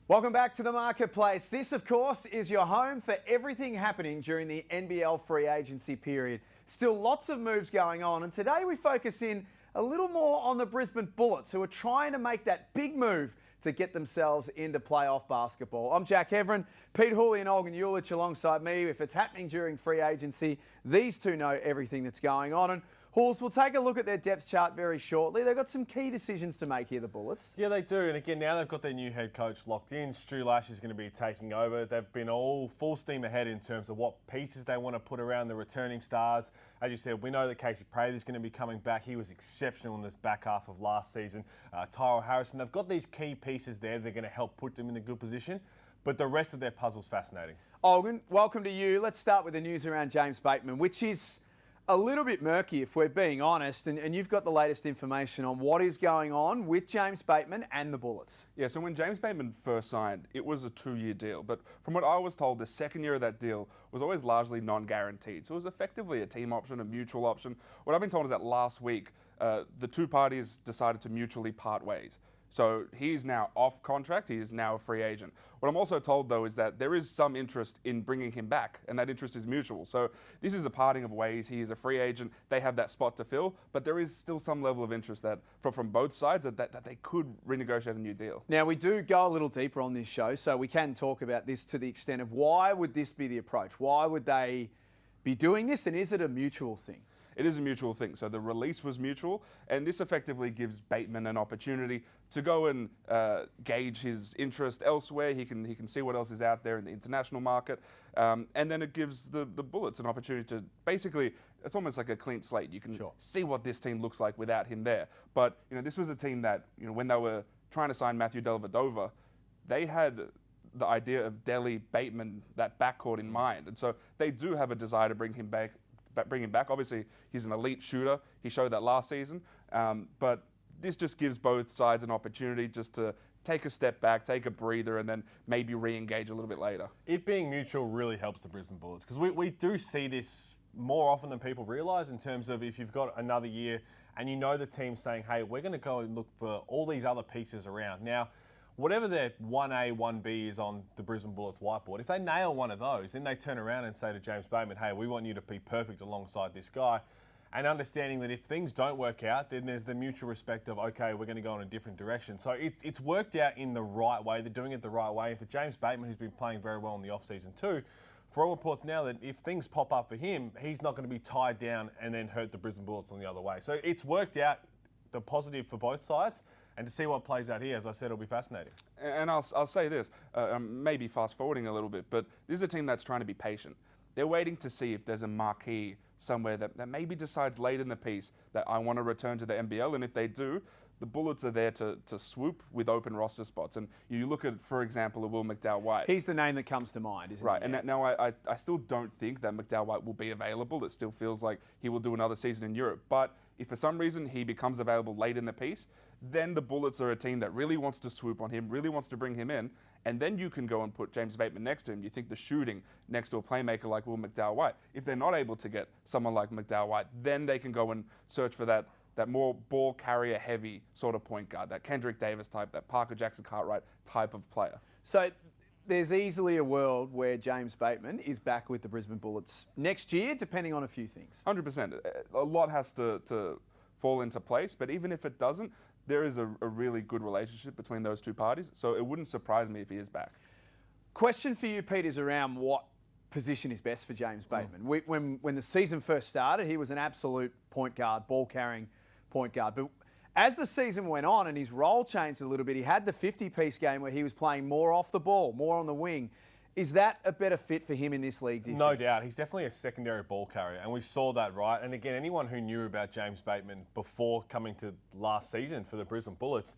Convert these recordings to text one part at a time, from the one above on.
Welcome back to the Marketplace. This, of course, is your home for everything happening during the NBL free agency period. Still lots of moves going on, and today we focus in a little more on the Brisbane Bullets, who are trying to make that big move to get themselves into playoff basketball. I'm Jack Heverin, Pete Hooley and Olgun alongside me. If it's happening during free agency, these two know everything that's going on. And Halls, we'll take a look at their depth chart very shortly. They've got some key decisions to make here, the Bullets. Yeah, they do. And again, now they've got their new head coach locked in. Stu Lash is going to be taking over. They've been all full steam ahead in terms of what pieces they want to put around the returning stars. As you said, we know that Casey Prather is going to be coming back. He was exceptional in this back half of last season. Tyrell Harrison, they've got these key pieces there. They're going to help put them in a good position. But the rest of their puzzle's fascinating. Olgun, welcome to you. Let's start with the news around James Batemon, which is a little bit murky, if we're being honest, and you've got the latest information on what is going on with James Batemon and the Bullets. Yeah, so when James Batemon first signed, it was a 2-year deal. But from what I was told, the second year of that deal was always largely non-guaranteed. So it was effectively a team option, a mutual option. What I've been told is that last week, the two parties decided to mutually part ways. So he's now off contract. He is now a free agent. What I'm also told, though, is that there is some interest in bringing him back, and that interest is mutual. So this is a parting of ways. He is a free agent. They have that spot to fill, but there is still some level of interest that from both sides that they could renegotiate a new deal. Now, we do go a little deeper on this show, so we can talk about this to the extent of why would this be the approach? Why would they be doing this, and is it a mutual thing? It is a mutual thing. So the release was mutual, and this effectively gives Batemon an opportunity to go and gauge his interest elsewhere. He can see what else is out there in the international market, and then it gives the Bullets an opportunity to basically, it's almost like a clean slate. You can see what this team looks like without him there. But this was a team that when they were trying to sign Matthew Dellavedova, they had the idea of Delly, Batemon, that backcourt in mind, and so they do have a desire to bring him back. Obviously, he's an elite shooter. He showed that last season. But this just gives both sides an opportunity just to take a step back, take a breather, and then maybe re-engage a little bit later. It being mutual really helps the Brisbane Bullets, because we do see this more often than people realise, in terms of if you've got another year and the team's saying, hey, we're going to go and look for all these other pieces around. Now, whatever their 1A, 1B is on the Brisbane Bullets whiteboard, if they nail one of those, then they turn around and say to James Batemon, hey, we want you to be perfect alongside this guy. And understanding that if things don't work out, then there's the mutual respect of, okay, we're going to go in a different direction. So it's worked out in the right way. They're doing it the right way. And for James Batemon, who's been playing very well in the off-season too, for all reports now that if things pop up for him, he's not going to be tied down and then hurt the Brisbane Bullets on the other way. So it's worked out the positive for both sides. And to see what plays out here, as I said, it'll be fascinating. And I'll say this, maybe fast forwarding a little bit, but this is a team that's trying to be patient. They're waiting to see if there's a marquee somewhere that maybe decides late in the piece that I want to return to the NBL. And if they do, the Bullets are there to swoop with open roster spots. And you look at, for example, a Will McDowell-White. He's the name that comes to mind, isn't he? Right, and now I still don't think that McDowell-White will be available. It still feels like he will do another season in Europe. But if for some reason he becomes available late in the piece, then the Bullets are a team that really wants to swoop on him, really wants to bring him in, and then you can go and put James Batemon next to him. You think the shooting next to a playmaker like Will McDowell-White. If they're not able to get someone like McDowell-White, then they can go and search for that more ball carrier heavy sort of point guard, that Kendrick Davis type, that Parker Jackson Cartwright type of player. So there's easily a world where James Batemon is back with the Brisbane Bullets next year, depending on a few things. 100%. A lot has to fall into place, but even if it doesn't, there is a really good relationship between those two parties, so it wouldn't surprise me if he is back. Question for you, Pete, is around what position is best for James Batemon. When the season first started, he was an absolute point guard, ball-carrying point guard. But as the season went on and his role changed a little bit, he had the 50-piece game where he was playing more off the ball, more on the wing. Is that a better fit for him in this league, do you think? No doubt. He's definitely a secondary ball carrier, and we saw that, right? And again, anyone who knew about James Batemon before coming to last season for the Brisbane Bullets,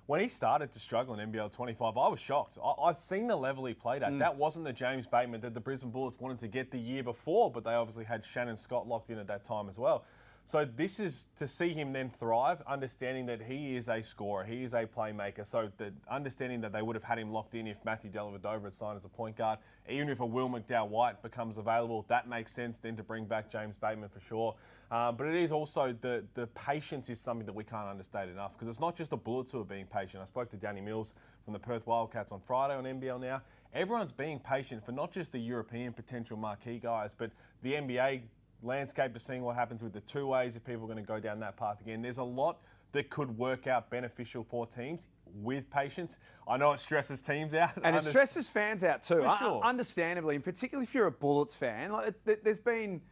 when he started to struggle in NBL 25, I was shocked. I've seen the level he played at. That wasn't the James Batemon that the Brisbane Bullets wanted to get the year before, but they obviously had Shannon Scott locked in at that time as well. So this is to see him then thrive, understanding that he is a scorer, he is a playmaker. So the understanding that they would have had him locked in if Matthew Dellavedova had signed as a point guard, even if a Will McDowell-White becomes available, that makes sense then to bring back James Bateman for sure. But it is also the patience is something that we can't understate enough, because it's not just the Bullets who are being patient. I spoke to Danny Mills from the Perth Wildcats on Friday on NBL Now. Everyone's being patient for not just the European potential marquee guys, but the NBA landscape is seeing what happens with the two-ways if people are going to go down that path again. There's a lot that could work out beneficial for teams with patience. I know it stresses teams out. And it stresses fans out too, For sure. understandably, and particularly if you're a Bullets fan. There's been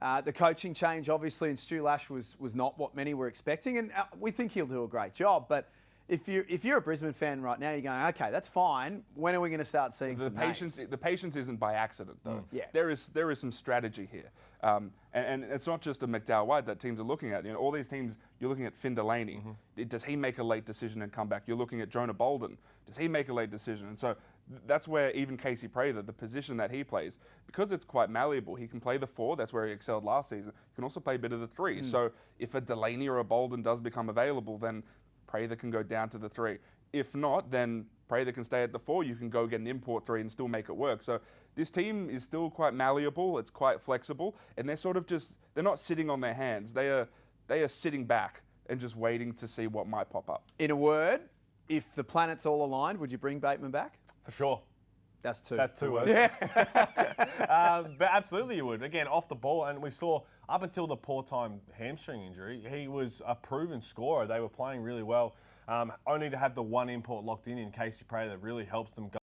the coaching change, obviously, and Stu Lash was not what many were expecting, and we think he'll do a great job. But if you're a Brisbane fan right now, you're going, okay, that's fine. When are we going to start seeing the some patience? names? The patience isn't by accident, though. Yeah. There is some strategy here, and it's not just a McDowell-White that teams are looking at. All these teams, you're looking at Finn Delaney. Does he make a late decision and come back? You're looking at Jonah Bolden. Does he make a late decision? And so that's where even Casey Prather, the position that he plays, because it's quite malleable, he can play the 4. That's where he excelled last season. He can also play a bit of the 3. So if a Delaney or a Bolden does become available, then Prather can go down to the 3. If not, then Prather can stay at the 4. You can go get an import 3 and still make it work. So this team is still quite malleable. It's quite flexible, and they're sort of they're not sitting on their hands. They are sitting back and just waiting to see what might pop up. In a word, if the planets all aligned, would you bring Bateman back? For sure. That's 2. That's 2 words. Yeah. But absolutely you would. Again, off the ball, and we saw up until the poor time hamstring injury, he was a proven scorer. They were playing really well. Only to have the one import locked in Casey Prather that really helps them go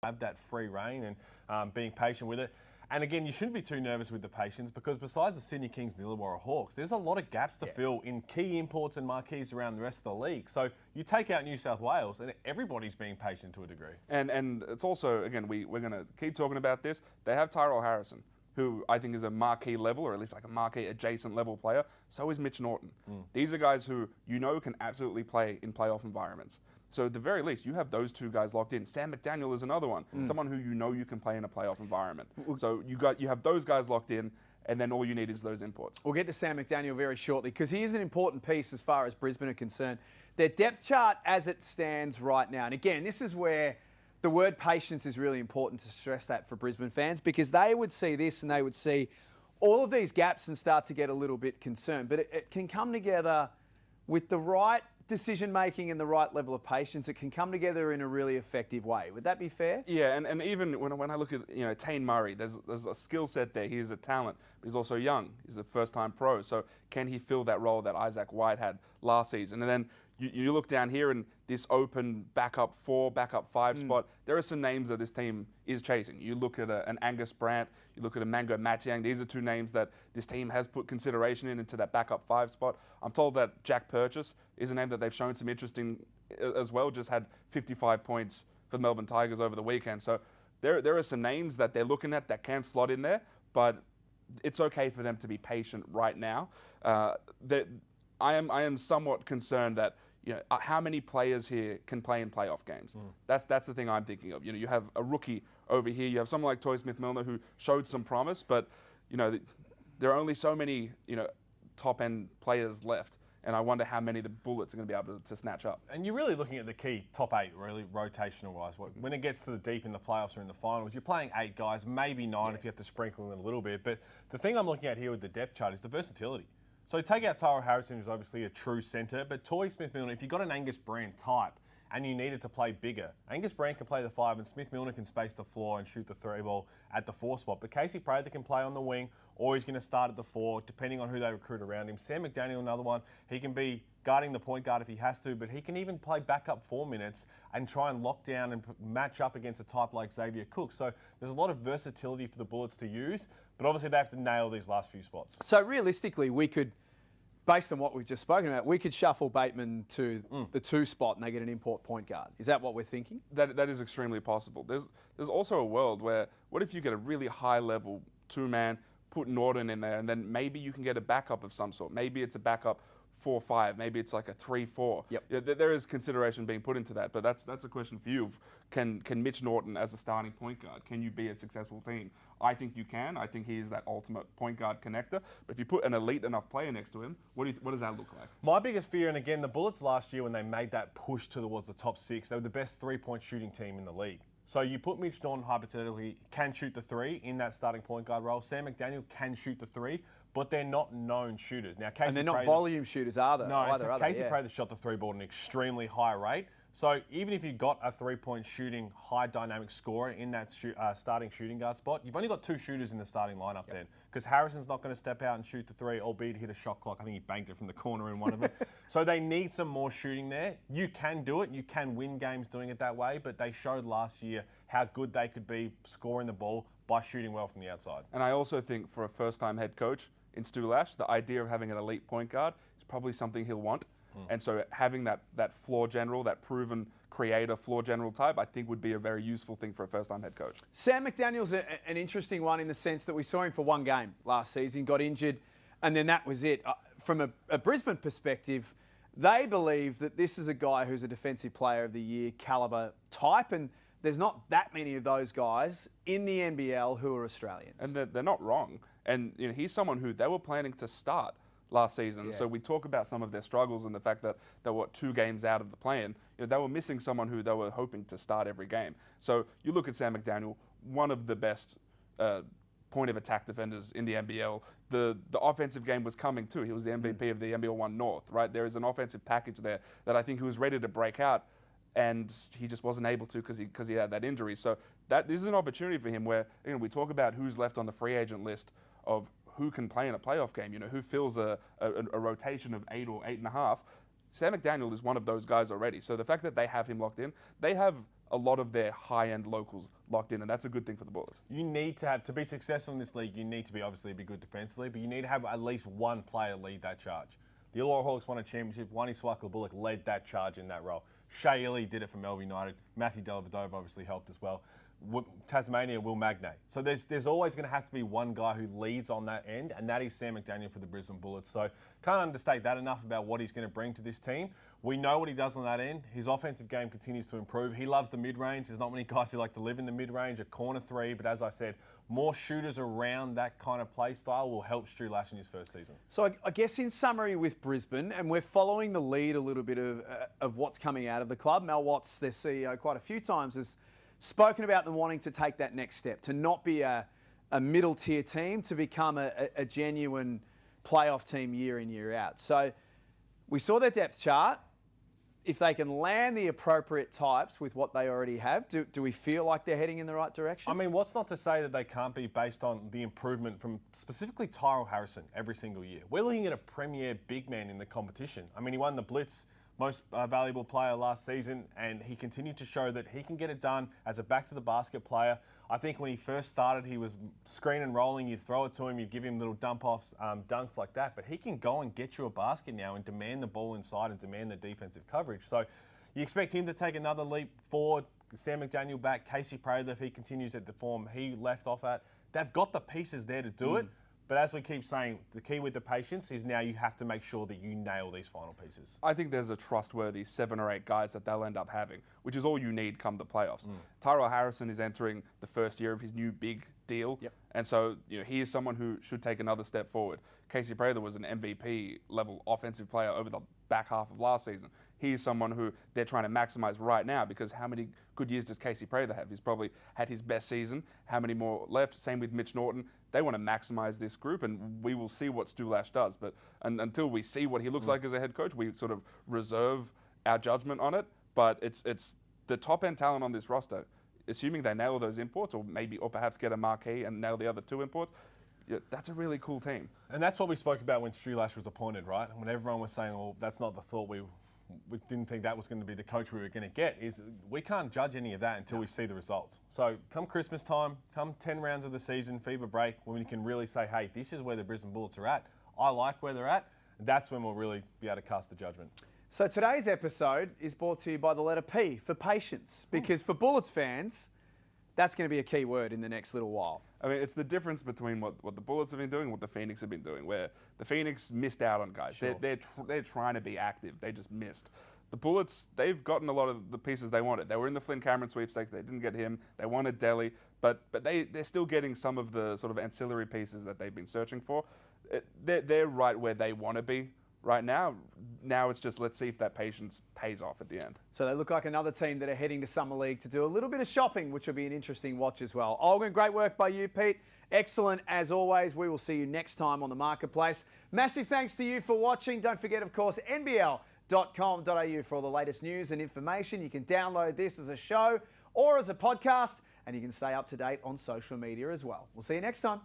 have that free reign and being patient with it. And again, you shouldn't be too nervous with the patience, because besides the Sydney Kings and the Illawarra Hawks, there's a lot of gaps to fill in key imports and marquees around the rest of the league. So you take out New South Wales and everybody's being patient to a degree. And it's also, again, we're going to keep talking about this. They have Tyrell Harrison, who I think is a marquee level, or at least like a marquee adjacent level player. So is Mitch Norton. These are guys who can absolutely play in playoff environments. So at the very least, you have those 2 guys locked in. Sam McDaniel is another one, someone who you can play in a playoff environment. So you have those guys locked in, and then all you need is those imports. We'll get to Sam McDaniel very shortly, because he is an important piece as far as Brisbane are concerned. Their depth chart as it stands right now, and again, this is where the word patience is really important to stress that for Brisbane fans, because they would see this and they would see all of these gaps and start to get a little bit concerned. But it can come together with the right decision-making and the right level of patience. It can come together in a really effective way. Would that be fair? Yeah, and even when I look at Tane Murray, there's a skill set there. He is a talent, but he's also young. He's a first-time pro. So can he fill that role that Isaac White had last season? And then you look down here and this open backup 4, backup 5 spot, there are some names that this team is chasing. You look at an Angus Brandt, you look at a Mango Matiang. These are 2 names that this team has put consideration into that backup 5 spot. I'm told that Jack Purchase is a name that they've shown some interest in as well, just had 55 points for the Melbourne Tigers over the weekend. So there are some names that they're looking at that can slot in there, but it's okay for them to be patient right now. I am somewhat concerned that how many players here can play in playoff games. That's the thing I'm thinking of. You have a rookie over here. You have someone like Toy Smith-Milner who showed some promise, but there are only so many top end players left. And I wonder how many the Bullets are going to be able to snatch up. And you're really looking at the key top 8, really rotational-wise. When it gets to the deep in the playoffs or in the finals, you're playing 8 guys, maybe 9 if you have to sprinkle in a little bit. But the thing I'm looking at here with the depth chart is the versatility. So take out Tyrell Harrison, who's obviously a true centre, but Toy Smith-Milner, if you've got an Angus Brandt type and you needed to play bigger, Angus Brandt can play the 5 and Smith-Milner can space the floor and shoot the 3 ball at the 4 spot. But Casey Prather can play on the wing, or he's going to start at the 4, depending on who they recruit around him. Sam McDaniel, another one, he can be guarding the point guard if he has to, but he can even play backup 4 minutes and try and lock down and match up against a type like Xavier Cook. So there's a lot of versatility for the Bullets to use, but obviously they have to nail these last few spots. So realistically, we could, based on what we've just spoken about, we could shuffle Bateman to the 2 spot and they get an import point guard. Is that what we're thinking? That is extremely possible. There's also a world where, what if you get a really high level 2-man, put Norton in there, and then maybe you can get a backup of some sort. Maybe it's a backup 4-5. Maybe it's like a 3-4. Yep. Yeah, there is consideration being put into that, but that's a question for you. Can Mitch Norton as a starting point guard, can you be a successful team? I think you can. I think he is that ultimate point guard connector. But if you put an elite enough player next to him, what does that look like? My biggest fear, and again, the Bullets last year when they made that push towards the top 6, they were the best three-point shooting team in the league. So you put Mitch Norton, hypothetically, can shoot the 3 in that starting point guard role. Sam McDaniel can shoot the 3, but they're not known shooters. Now, Casey And they're not Prather, volume shooters either. No, Casey yeah. Prather shot the 3 ball at an extremely high rate. So even if you got a 3-point shooting, high dynamic scorer in that starting shooting guard spot, you've only got 2 shooters in the starting lineup then. Because Harrison's not going to step out and shoot the 3, albeit hit a shot clock. I think he banked it from the corner in one of them. So they need some more shooting there. You can do it. You can win games doing it that way. But they showed last year how good they could be scoring the ball by shooting well from the outside. And I also think for a first-time head coach in Stu Lash, the idea of having an elite point guard is probably something he'll want. And so having that floor general, that proven creator floor general type, I think would be a very useful thing for a first-time head coach. Sam McDaniel's an interesting one in the sense that we saw him for one game last season, got injured, and then that was it. From a Brisbane perspective, they believe that this is a guy who's a defensive player of the year caliber type, and there's not that many of those guys in the NBL who are Australians. And they're not wrong. And he's someone who they were planning to start last season. Yeah. So we talk about some of their struggles and the fact that they were 2 games out of the plan. They were missing someone who they were hoping to start every game. So you look at Sam McDaniel, one of the best point of attack defenders in the NBL. The offensive game was coming too. He was the MVP of the NBL 1 North, right? There is an offensive package there that I think he was ready to break out, and he just wasn't able to because he had that injury. So this is an opportunity for him where we talk about who's left on the free agent list of who can play in a playoff game, who fills a rotation of 8 or 8.5. Sam McDaniel is one of those guys already. So the fact that they have him locked in, they have a lot of their high-end locals locked in, and that's a good thing for the Bullets. You need to have, to be successful in this league, you need to be obviously be good defensively, but you need to have at least one player lead that charge. The Illawarra Hawks won a championship. Wani Swakala-Bullock led that charge in that role. Shea Ili did it for Melbourne United. Matthew Dellavedova obviously helped as well. Tasmania, Will Magnay. So there's always going to have to be one guy who leads on that end, and that is Sam McDaniel for the Brisbane Bullets. So can't understate that enough about what he's going to bring to this team. We know what he does on that end. His offensive game continues to improve. He loves the mid-range. There's not many guys who like to live in the mid-range, a corner 3, but as I said, more shooters around that kind of play style will help Stu Lash in his first season. So I guess in summary with Brisbane, and we're following the lead a little bit of what's coming out of the club. Mel Watts, their CEO, quite a few times has spoken about them wanting to take that next step, to not be a middle tier team, to become a genuine playoff team year in, year out. So we saw their depth chart. If they can land the appropriate types with what they already have, do we feel like they're heading in the right direction? I mean, what's not to say that they can't be based on the improvement from specifically Tyrell Harrison every single year. We're looking at a premier big man in the competition. I mean, he won the Blitz most valuable player last season, and he continued to show that he can get it done as a back-to-the-basket player. I think when he first started, he was screen and rolling. You'd throw it to him, you'd give him little dump-offs, dunks like that. But he can go and get you a basket now and demand the ball inside and demand the defensive coverage. So you expect him to take another leap forward. Sam McDaniel back, Casey Prather, if he continues at the form he left off at. They've got the pieces there to do it. But as we keep saying, the key with the patience is now you have to make sure that you nail these final pieces. I think there's a trustworthy 7 or 8 guys that they'll end up having, which is all you need come the playoffs. Tyrell Harrison is entering the first year of his new big deal. Yep. And so, he is someone who should take another step forward. Casey Prather was an MVP level offensive player over the back half of last season. He is someone who they're trying to maximize right now, because how many good years does Casey Prather have? He's probably had his best season. How many more left? Same with Mitch Norton. They want to maximize this group, and we will see what Stu Lash does. But until we see what he looks like as a head coach, we sort of reserve our judgment on it. But it's the top end talent on this roster. Assuming they nail those imports, or perhaps get a marquee and nail the other 2 imports, that's a really cool team. And that's what we spoke about when Stu Lash was appointed, right? When everyone was saying, well, that's not the thought we didn't think that was going to be the coach we were going to get, is we can't judge any of that until we see the results. So come Christmas time, come 10 rounds of the season, FIBA break, when we can really say, hey, this is where the Brisbane Bullets are at. I like where they're at. That's when we'll really be able to cast the judgment. So today's episode is brought to you by the letter P for patience, because for Bullets fans, that's going to be a key word in the next little while. I mean, it's the difference between what the Bullets have been doing and what the Phoenix have been doing, where the Phoenix missed out on guys. Sure. They're trying to be active. They just missed. The Bullets, they've gotten a lot of the pieces they wanted. They were in the Flynn Cameron sweepstakes. They didn't get him. They wanted Delhi, but they're still getting some of the sort of ancillary pieces that they've been searching for. They're right where they want to be right now. Now it's just, let's see if that patience pays off at the end. So they look like another team that are heading to Summer League to do a little bit of shopping, which will be an interesting watch as well. Olgun, great work by you, Pete. Excellent as always. We will see you next time on The Marketplace. Massive thanks to you for watching. Don't forget, of course, nbl.com.au for all the latest news and information. You can download this as a show or as a podcast, and you can stay up to date on social media as well. We'll see you next time.